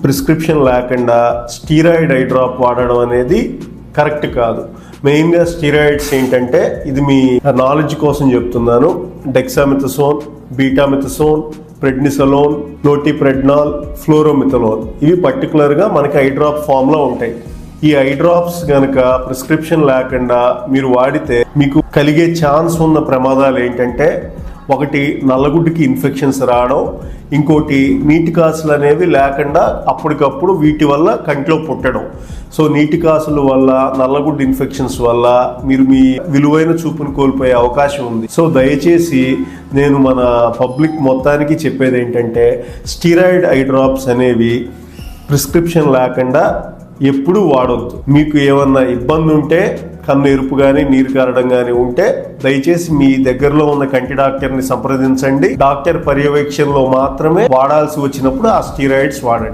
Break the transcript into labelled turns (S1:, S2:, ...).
S1: Prescription లేకుండా steroid I drop వాడడం అనేది కరెక్ట్ కాదు. మెయిన్గా స్టీరాయిడ్స్ ఏంటంటే, ఇది మీ నాలెడ్జ్ కోసం చెప్తున్నాను, డెక్సామెథసోన్, బీటామెథసోన్, ప్రెడ్నిసలోన్, నోటిప్రెడ్నాల్, ఫ్లోరోమిథలోన్, ఇవి పర్టికులర్గా మనకి ఐ డ్రాప్ ఫామ్లో ఉంటాయి. ఈ ఐ డ్రాప్స్ కనుక ప్రిస్క్రిప్షన్ లేకుండా మీరు వాడితే మీకు కలిగే ఛాన్స్ ఉన్న ప్రమాదాలు ఏంటంటే, ఒకటి నల్లగుడ్డుకి ఇన్ఫెక్షన్స్ రావడం, ఇంకోటి నీటి కాసులు అనేవి లేకుండా అప్పటికప్పుడు వీటి వల్ల కంట్లో పుట్టడం. సో నీటి కాసుల వల్ల, నల్లగుడ్డు ఇన్ఫెక్షన్స్ వల్ల మీరు మీ విలువైన చూపును కోల్పోయే అవకాశం ఉంది. సో దయచేసి నేను మన పబ్లిక్ మొత్తానికి చెప్పేది ఏంటంటే, స్టీరాయిడ్ ఐ డ్రాప్స్ అనేవి ప్రిస్క్రిప్షన్ లేకుండా ఎప్పుడూ వాడొద్దు. మీకు ఏమన్నా ఇబ్బంది ఉంటే, కన్ను ఎరుపు కానీ నీరు కారడం కానీ ఉంటే దయచేసి మీ దగ్గరలో ఉన్న కంటి డాక్టర్ని సంప్రదించండి. డాక్టర్ పర్యవేక్షణలో మాత్రమే వాడాల్సి వచ్చినప్పుడు ఆ స్టీరాయిడ్స్ వాడండి.